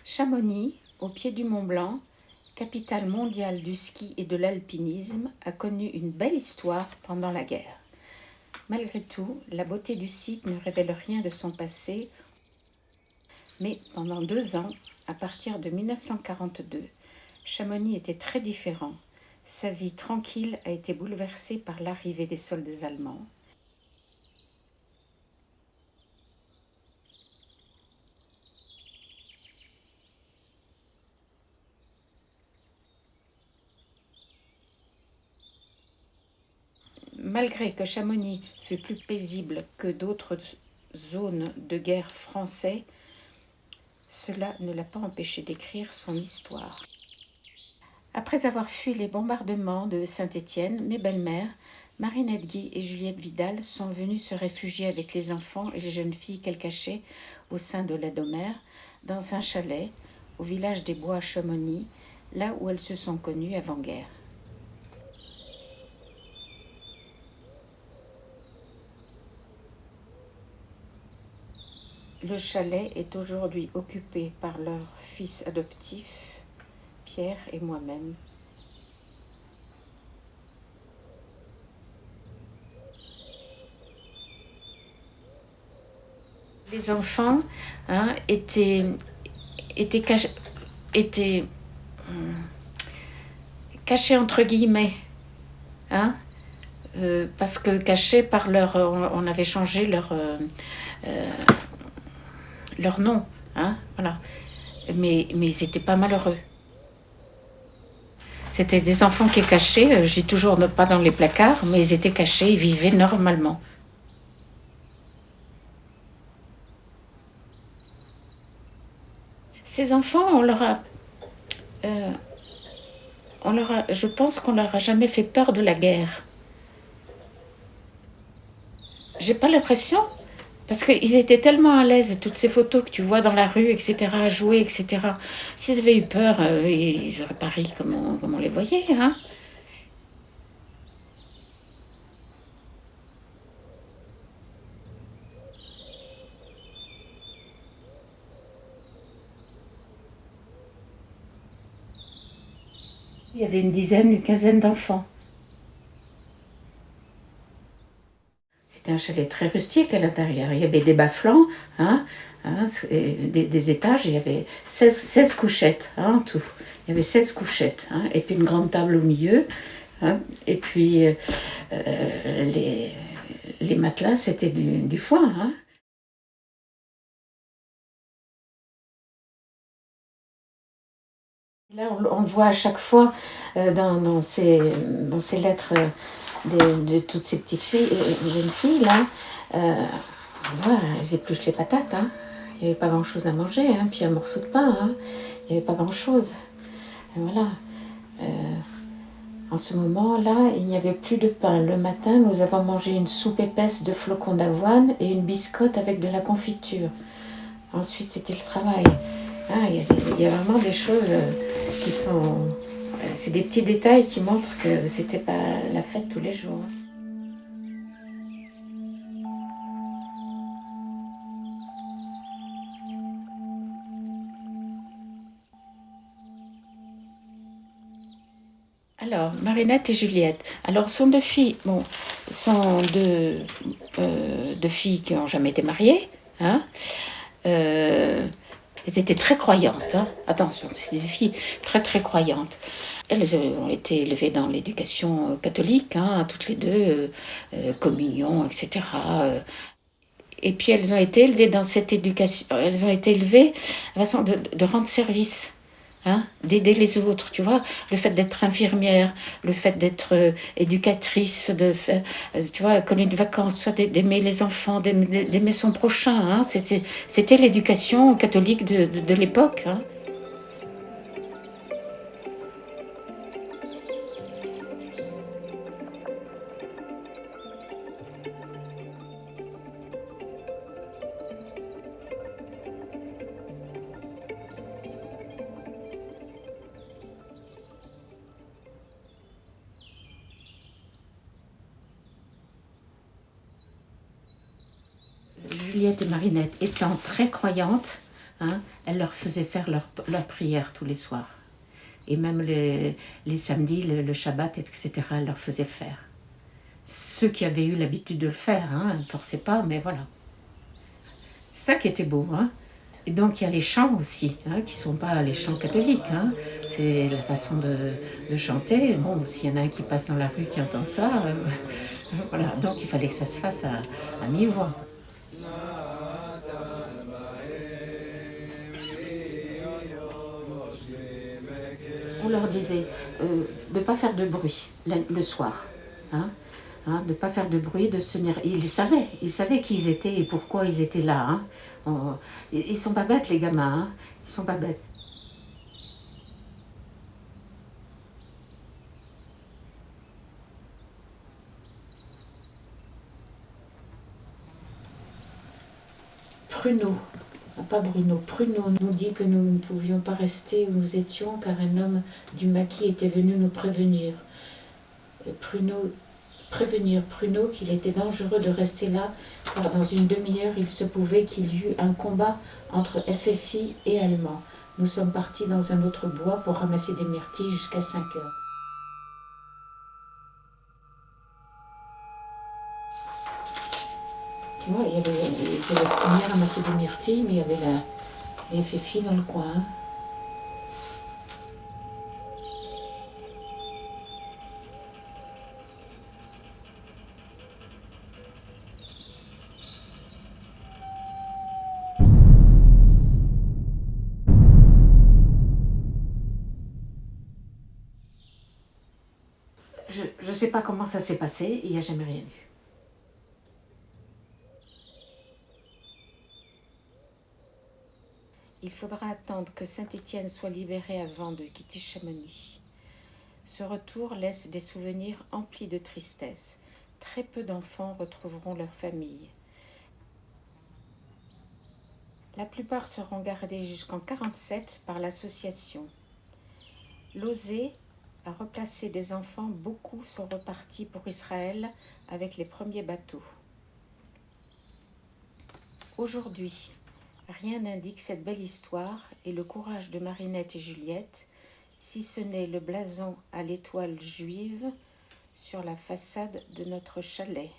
Chamonix, au pied du Mont Blanc, capitale mondiale du ski et de l'alpinisme, a connu une belle histoire pendant la guerre. Malgré tout, la beauté du site ne révèle rien de son passé, mais pendant 2 ans, à partir de 1942, Chamonix était très différent. Sa vie tranquille a été bouleversée par l'arrivée des soldats allemands. Malgré que Chamonix fut plus paisible que d'autres zones de guerre français, cela ne l'a pas empêché d'écrire son histoire. Après avoir fui les bombardements de Saint-Étienne, mes belles-mères, Marinette Guy et Juliette Vidal, sont venues se réfugier avec les enfants et les jeunes filles qu'elles cachaient au sein de l'Adomère, dans un chalet au village des Bois à Chamonix, là où elles se sont connues avant-guerre. Le chalet est aujourd'hui occupé par leur fils adoptif, Pierre et moi-même. Les enfants étaient cachés entre guillemets, hein, parce que cachés par leur... on avait changé leur nom, hein, voilà. Mais ils n'étaient pas malheureux. C'était des enfants qui étaient cachés, je dis toujours pas dans les placards, mais ils étaient cachés, ils vivaient normalement. Ces enfants, euh, je pense qu'on leur a jamais fait peur de la guerre. J'ai pas l'impression, parce qu'ils étaient tellement à l'aise, toutes ces photos que tu vois dans la rue, etc., à jouer, etc. S'ils avaient eu peur, ils auraient pas ri comme on les voyait, hein. Il y avait une quinzaine d'enfants. C'était un chalet très rustique à l'intérieur. Il y avait des bas-flancs, des étages. Il y avait 16 couchettes, hein, en tout. Il y avait 16 couchettes, hein, et puis une grande table au milieu. Hein, et puis les matelas, c'était du foin. Hein. Là, on voit à chaque fois dans ces lettres de toutes ces petites filles, jeunes filles, là, on voit, elles épluchent les patates. Hein. Il n'y avait pas grand-chose à manger, hein, puis un morceau de pain. Hein. Il n'y avait pas grand-chose. Et voilà. Euh, En ce moment-là, il n'y avait plus de pain. Le matin, nous avons mangé une soupe épaisse de flocons d'avoine et une biscotte avec de la confiture. Ensuite, c'était le travail. Ah, il y a vraiment des choses qui sont... C'est des petits détails qui montrent que c'était pas la fête tous les jours. Alors, Marinette et Juliette. Alors, sont deux filles, bon, sont deux filles qui n'ont jamais été mariées. Hein. Euh, Elles étaient très croyantes. Hein. Attention, c'est des filles très très croyantes. Elles ont été élevées dans l'éducation catholique, hein, toutes les deux, communion, etc. Et puis elles ont été élevées dans cette éducation, elles ont été élevées de façon de rendre service. Hein, d'aider les autres, tu vois, le fait d'être infirmière, le fait d'être éducatrice, de faire, tu vois, colonies de vacances, soit d'aimer les enfants, d'aimer son prochain, hein, c'était l'éducation catholique de l'époque. Hein. Juliette et Marinette étant très croyantes, hein, elle leur faisait faire leur prière tous les soirs. Et même les samedis, le Shabbat, etc., elle leur faisait faire. Ceux qui avaient eu l'habitude de le faire, hein, ne forçaient pas, mais voilà. C'est ça qui était beau. Hein. Et donc il y a les chants aussi, hein, qui ne sont pas les chants catholiques. Hein. C'est la façon de chanter. Bon, s'il y en a un qui passe dans la rue qui entend ça, voilà. Donc il fallait que ça se fasse à mi-voix. On leur disait de ne pas faire de bruit le soir. Hein, de ne pas faire de bruit, de se tenir. Ils savaient qui ils étaient et pourquoi ils étaient là. Hein. Ils sont pas bêtes, les gamins. Hein. Ils sont pas bêtes. Pruneau, pas Bruno, Pruneau nous dit que nous ne pouvions pas rester où nous étions car un homme du maquis était venu nous prévenir. Prévenir Pruneau qu'il était dangereux de rester là car dans une demi-heure il se pouvait qu'il y eût un combat entre FFI et Allemands. Nous sommes partis dans un autre bois pour ramasser des myrtilles jusqu'à 5 heures. Tu vois, ils allaient se promener à ramasser des myrtilles, mais il y avait les FFI dans le coin. Je ne sais pas comment ça s'est passé, il n'y a jamais rien eu. Il faudra attendre que Saint-Étienne soit libéré avant de quitter Chamonix. Ce retour laisse des souvenirs emplis de tristesse. Très peu d'enfants retrouveront leur famille. La plupart seront gardés jusqu'en 1947 par l'association. Lozé a replacé des enfants, beaucoup sont repartis pour Israël avec les premiers bateaux. Aujourd'hui, rien n'indique cette belle histoire et le courage de Marinette et Juliette, si ce n'est le blason à l'étoile juive sur la façade de notre chalet.